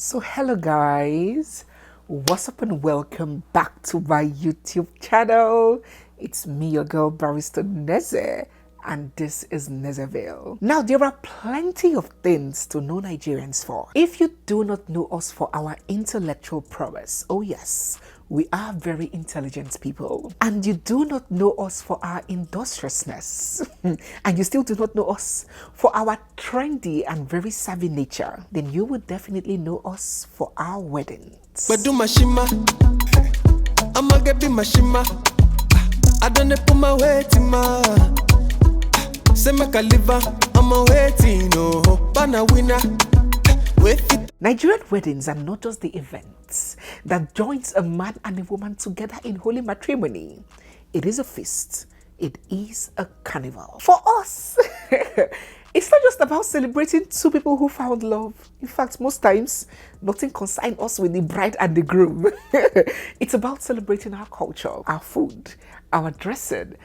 So hello guys, what's up and welcome back to my YouTube channel. It's me, your girl Barrister Neze, and this is Nezeville. Now there are plenty of things to know Nigerians for. If you do not know us for our intellectual prowess, oh yes, we are very intelligent people. And you do not know us for our industriousness, and you still do not know us for our trendy and very savvy nature, then you would definitely know us for our weddings. But do mashima, I'ma get be mashima. I don't put my weight in my. Say make a liver, I'ma waiting, no, bana winner. Nigerian weddings are not just the events that joins a man and a woman together in holy matrimony. It is a feast. It is a carnival. For us, it's not just about celebrating two people who found love. In fact, most times, nothing concerns us with the bride and the groom. It's about celebrating our culture, our food, our dressing,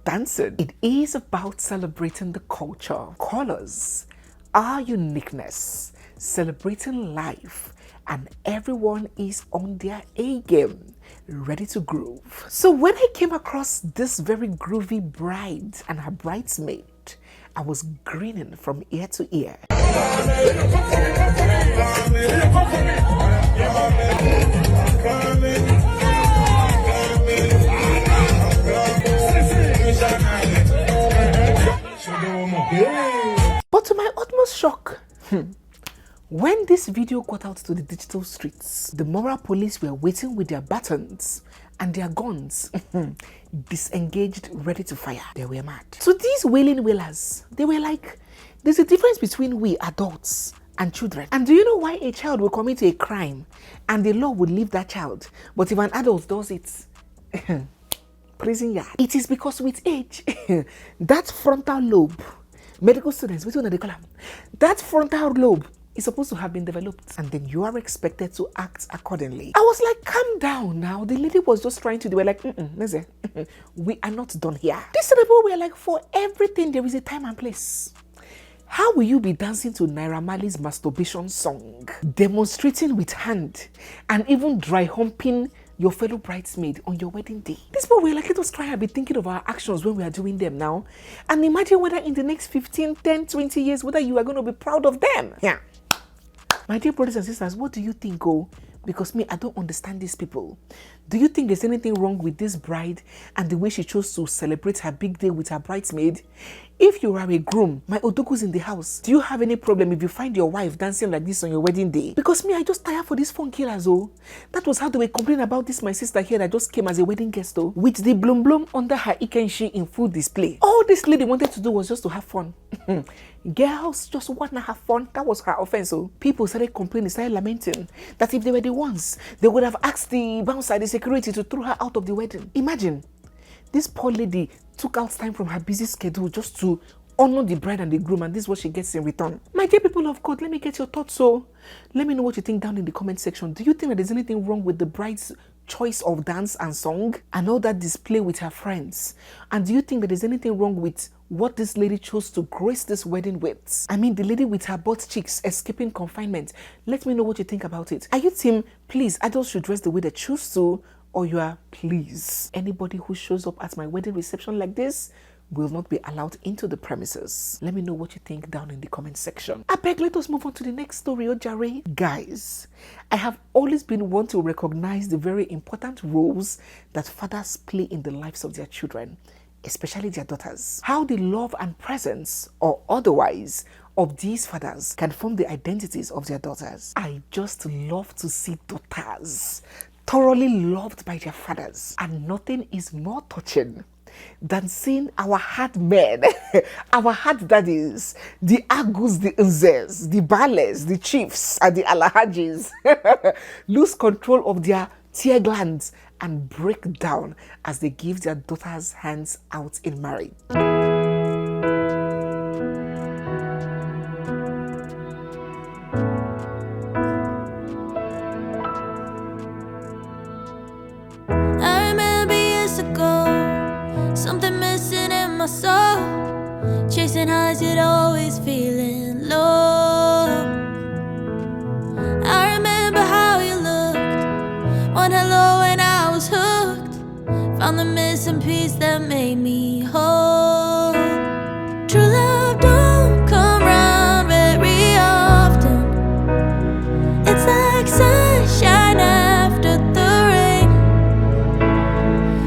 dancing. It is about celebrating the culture, colors, our uniqueness, celebrating life, and everyone is on their A game, ready to groove. So when I came across this very groovy bride and her bridesmaid, I was grinning from ear to ear. But to my utmost shock, when this video got out to the digital streets, the moral police were waiting with their batons and their guns, disengaged, ready to fire. They were mad. So these wailing wailers, they were like, there's a difference between we adults and children. And do you know why a child will commit a crime and the law would leave that child? But if an adult does it, prison yard. It is because with age, that frontal lobe, medical students, which one they call them? That frontal lobe is supposed to have been developed, and then you are expected to act accordingly. I was like, calm down now. The lady was just trying to, they were like, Neze, we are not done here. These people were like, for everything, there is a time and place. How will you be dancing to Naira Marley's masturbation song, demonstrating with hand, and even dry humping your fellow bridesmaid on your wedding day? These people were like, let us try and be thinking of our actions when we are doing them now. And imagine whether in the next 15, 10, 20 years, whether you are going to be proud of them. Yeah. My dear brothers and sisters, what do you think, oh? Because me, I don't understand these people. Do you think there's anything wrong with this bride and the way she chose to celebrate her big day with her bridesmaid? If you are a groom, my otoku's in the house, do you have any problem if you find your wife dancing like this on your wedding day? Because me, I just tired for these phone killers, oh. That was how they were complaining about this, my sister here that just came as a wedding guest, oh, with the blum blum under her ikenshi in full display. All this lady wanted to do was just to have fun. Girls just want to have fun. That was her offense, oh. People started complaining, started lamenting that if they were the ones, they would have asked the bouncer, the security, to throw her out of the wedding. Imagine. This poor lady took out time from her busy schedule just to honor the bride and the groom, and this is what she gets in return. My dear people of God, let me get your thoughts. So let me know what you think down in the comment section. Do you think that there's anything wrong with the bride's choice of dance and song and all that display with her friends? And do you think that there's anything wrong with what this lady chose to grace this wedding with? I mean, the lady with her butt cheeks escaping confinement. Let me know what you think about it. Are you team, please, adults should dress the way they choose to, or you are, please, anybody who shows up at my wedding reception like this will not be allowed into the premises? Let me know what you think down in the comment section. I beg, let us move on to the next story, Ojare. Guys, I have always been one to recognize the very important roles that fathers play in the lives of their children, especially their daughters. How the love and presence, or otherwise, of these fathers can form the identities of their daughters. I just love to see daughters thoroughly loved by their fathers, and nothing is more touching than seeing our hard men, our hard daddies, the Agus, the Nzes, the Bales, the chiefs, and the Alahajis lose control of their tear glands and break down as they give their daughters hands out in marriage. Something missing in my soul, chasing highs yet always feeling low. I remember memories that made me whole. True love don't come round very often. It's like sunshine after the rain.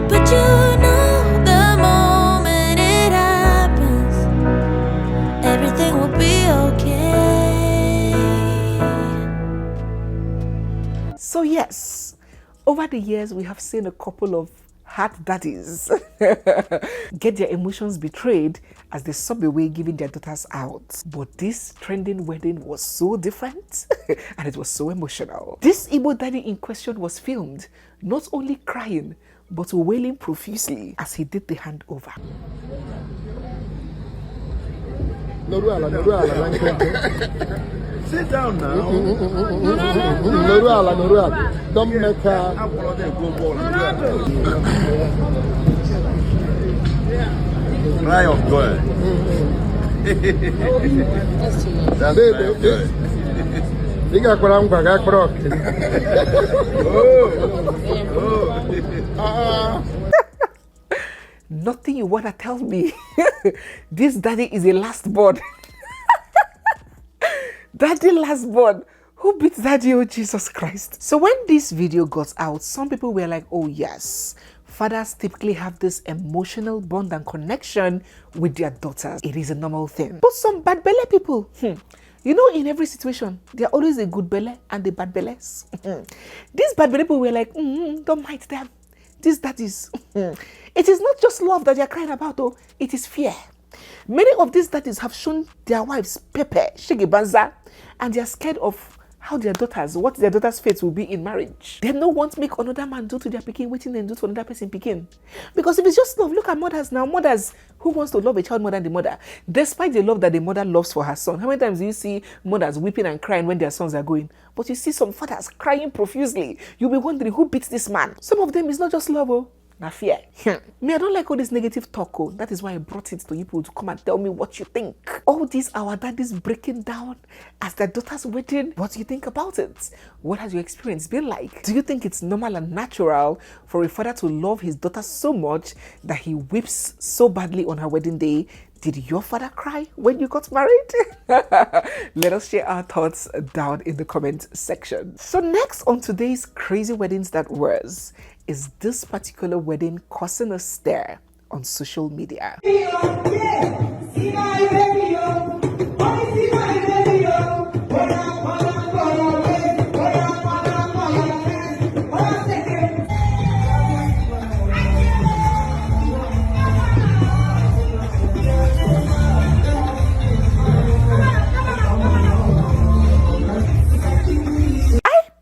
But you know the moment it happens, everything will be okay. So yes, over the years we have seen a couple of hard daddies get their emotions betrayed as they sob away giving their daughters out. But this trending wedding was so different and it was so emotional. This Igbo daddy in question was filmed not only crying but wailing profusely as he did the handover. Sit down now. Don't make her. Cry of joy. That's cry of joy. Nothing you wanna tell me. This daddy is a last born. Daddy last born. Who beat daddy? Oh Jesus Christ. So when this video got out, some people were like, oh yes, fathers typically have this emotional bond and connection with their daughters. It is a normal thing. But some bad belly people, you know, in every situation, there are always a good belly and the bad bellies. These bad belly people were like, don't mind them. These daddies. It is not just love that they are crying about, though. It is fear. Many of these daddies have shown their wives pepe, shigibanza, and they are scared of how what their daughter's fate will be in marriage. They no want to make another man do to their pikin waiting and do to another person pikin. Because if it's just love, look at mothers now. Mothers, who wants to love a child more than the mother? Despite the love that the mother loves for her son. How many times do you see mothers weeping and crying when their sons are going? But you see some fathers crying profusely. You'll be wondering, who beats this man? Some of them is not just love, na fear. Me, I don't like all this negative talk. That is why I brought it to you to come and tell me what you think. All these our daddies breaking down as their daughter's wedding. What do you think about it? What has your experience been like? Do you think it's normal and natural for a father to love his daughter so much that he weeps so badly on her wedding day? Did your father cry when you got married? Let us share our thoughts down in the comment section. So next on today's crazy weddings that was, is this particular wedding causing a stir on social media?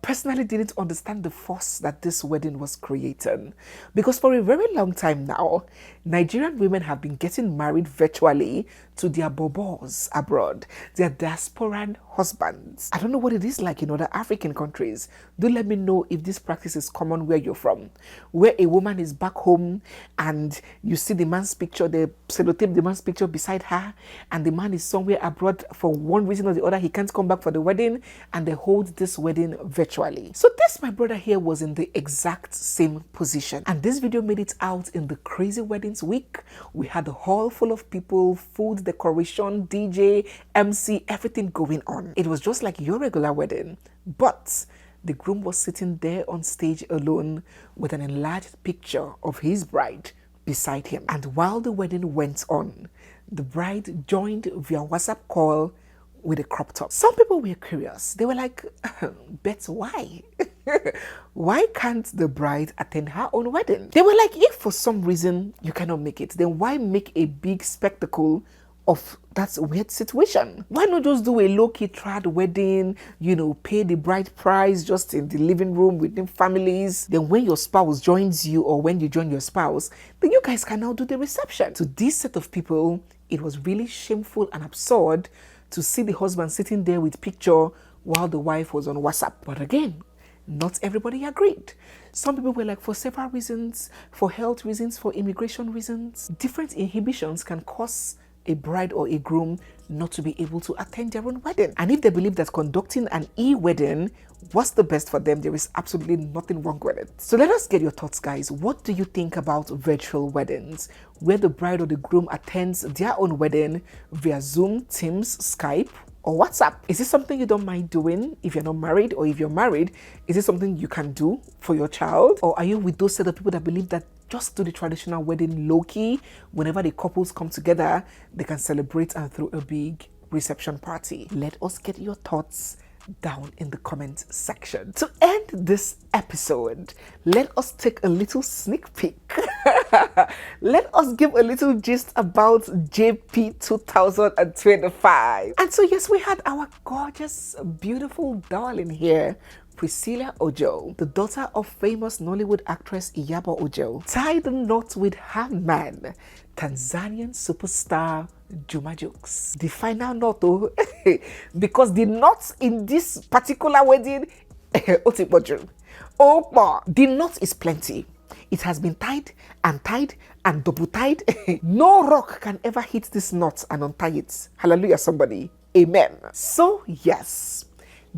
Personally didn't understand the force that this wedding was creating, because for a very long time now, Nigerian women have been getting married virtually to their bobos abroad, their diasporan husbands. I don't know what it is like in other African countries. Do let me know if this practice is common where you're from, where a woman is back home and you see the man's picture, they sellotape the man's picture beside her, and the man is somewhere abroad for one reason or the other. He can't come back for the wedding, and they hold this wedding virtually. So this, my brother here, was in the exact same position, and this video made it out in the crazy weddings week. We had a hall full of people, food, decoration, DJ, MC, everything going on. It was just like your regular wedding, but the groom was sitting there on stage alone with an enlarged picture of his bride beside him. And while the wedding went on, the bride joined via WhatsApp call with a crop top. Some people were curious. They were like, but why? Why can't the bride attend her own wedding? They were like, if for some reason you cannot make it, then why make a big spectacle of that weird situation? Why not just do a low-key trad wedding, pay the bride price just in the living room within families? Then when your spouse joins you, or when you join your spouse, then you guys can now do the reception. To this set of people, it was really shameful and absurd to see the husband sitting there with picture while the wife was on WhatsApp. But again, not everybody agreed. Some people were like, for several reasons, for health reasons, for immigration reasons, different inhibitions can cause a bride or a groom not to be able to attend their own wedding. And if they believe that conducting an e-wedding was the best for them, there is absolutely nothing wrong with it. So let us get your thoughts, guys. What do you think about virtual weddings, where the bride or the groom attends their own wedding via Zoom, Teams, Skype, or WhatsApp? Is this something you don't mind doing if you're not married? Or if you're married, is this something you can do for your child? Or are you with those set of people that believe that just do the traditional wedding low-key? Whenever the couples come together, they can celebrate and throw a big reception party. Let us get your thoughts down in the comment section. To end this episode, let us take a little sneak peek. Let us give a little gist about JP 2025. And so yes, we had our gorgeous, beautiful darling here, Priscilla Ojo, the daughter of famous Nollywood actress Iyabo Ojo, tied the knot with her man, Tanzanian superstar Juma Jokes. The final knot, though, because the knots in this particular wedding, the knot is plenty. It has been tied and double tied. No rock can ever hit this knot and untie it. Hallelujah, somebody. Amen. So yes,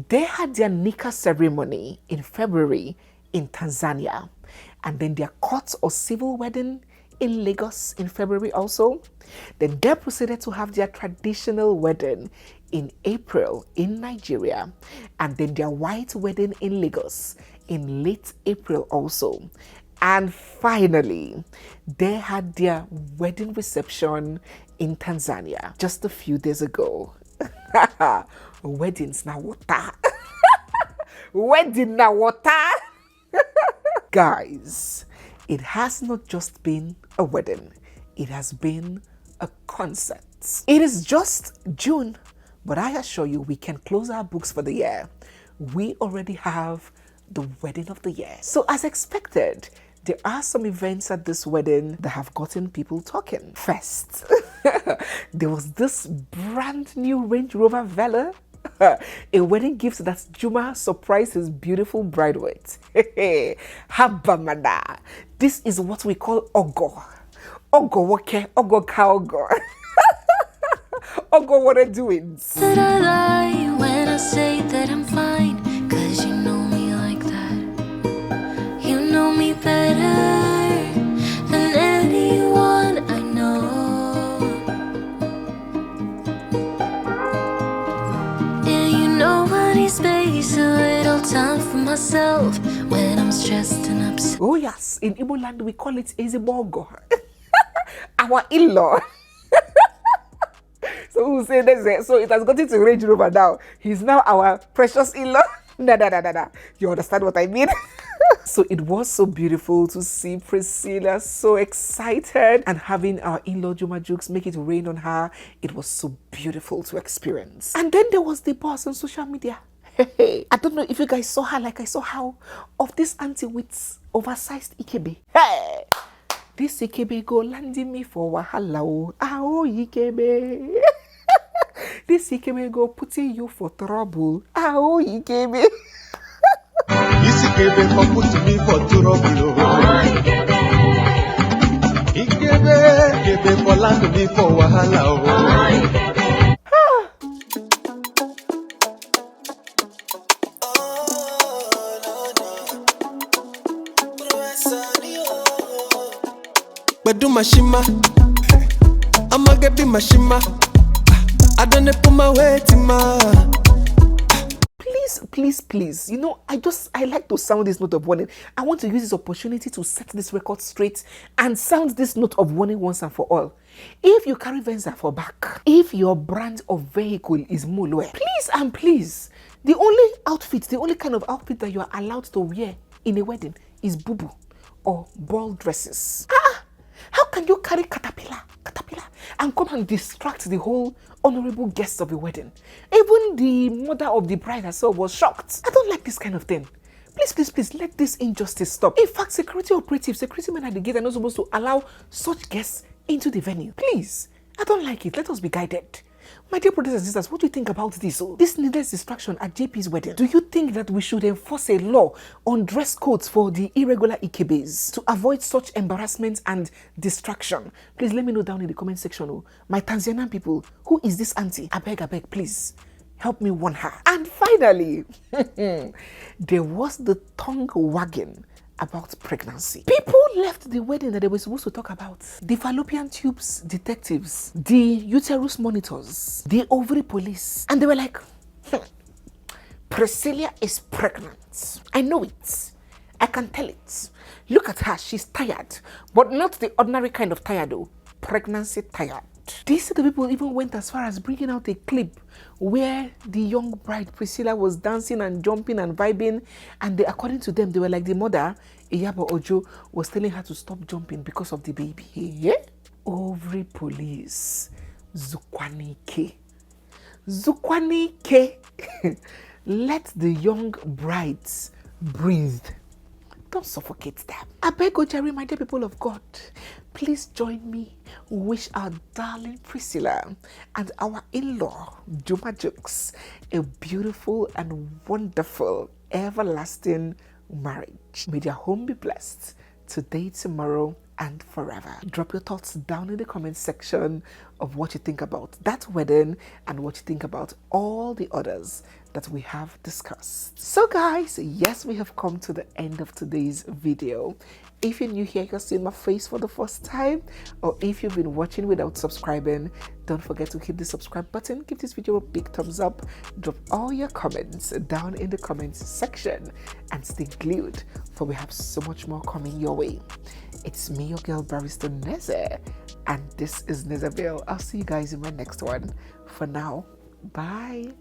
they had their nikah ceremony in February in Tanzania, and then their court or civil wedding in Lagos in February also. Then they proceeded to have their traditional wedding in April in Nigeria, and then their white wedding in Lagos in late April also. And finally, they had their wedding reception in Tanzania just a few days ago. Weddings now water. Wedding now water. Guys, it has not just been a wedding, it has been a concert. It is just June, but I assure you we can close our books for the year. We already have the wedding of the year. So as expected, there are some events at this wedding that have gotten people talking. First, there was this brand new Range Rover Velar, a wedding gift that Juma surprised his beautiful bride with. Habamada. This is what we call Ogo. Ogo woke, Ogo kaogo. Ogo, what are you doing? That I lie when I say that I'm fine, 'cause you know me like that. You know me better than anyone I know. And you know I need space, a little time for myself when I'm stressed and upset. Oh yes, in Igbo land we call it Ezebogo. Our in-law. So we'll say this. So it has gotten to Range Rover now. He's now our precious in-law. Nah. You understand what I mean? So it was so beautiful to see Priscilla so excited and having our in-law Juma Jukes make it rain on her. It was so beautiful to experience. And then there was the boss on social media. I don't know if you guys saw her like I saw how of this auntie with oversized Ikebe. Hey! This Ikebe go landing me for wahala. Oh, Ikebe. This Ikebe go putting you for trouble. Oh, Ikebe. This Ikebe for putting me for trouble. Ikebe for landing me for wahala. But do my shima, I'ma get be my shima. I don't put my weight in my. Please. You know, I like to sound this note of warning. I want to use this opportunity to set this record straight and sound this note of warning once and for all. If you carry Venza for back, if your brand of vehicle is Mulwe, please, the only kind of outfit that you are allowed to wear in a wedding is bubu or ball dresses. How can you carry caterpillar and come and distract the whole honorable guests of the wedding? Even the mother of the bride herself was shocked. I don't like this kind of thing. Please, let this injustice stop. In fact, security men at the gate are not supposed to allow such guests into the venue. Please, I don't like it. Let us be guided. My dear brothers and sisters, what do you think about this? This needless distraction at JP's wedding. Do you think that we should enforce a law on dress codes for the irregular Ikebes to avoid such embarrassment and distraction? Please let me know down in the comment section. My Tanzanian people, who is this auntie? I beg, please. Help me warn her. And finally, there was the tongue wagging about pregnancy. People left the wedding that they were supposed to talk about. The fallopian tubes detectives, the uterus monitors, the ovary police. And they were like, Priscilla is pregnant. I know it. I can tell it. Look at her. She's tired. But not the ordinary kind of tired though. Pregnancy tired. These people even went as far as bringing out a clip where the young bride Priscilla was dancing and jumping and vibing, and according to them, they were like the mother, Iyabo Ojo, was telling her to stop jumping because of the baby. Yeah? Ovary police, Zukwanike. Let the young brides breathe. Don't suffocate them. I beg Ojari, my dear people of God, please join me. Wish our darling Priscilla and our in-law, Juma Jokes, a beautiful and wonderful, everlasting marriage. May their home be blessed today, tomorrow, and forever. Drop your thoughts down in the comment section of what you think about that wedding and what you think about all the others that we have discussed. So guys, yes, we have come to the end of today's video. If you're new here, you're seeing my face for the first time, or if you've been watching without subscribing, don't forget to hit the subscribe button, give this video a big thumbs up, drop all your comments down in the comments section, and stay glued, for we have so much more coming your way. It's me, your girl, Barrister Neze, and this is Nezeville. I'll see you guys in my next one. For now, bye.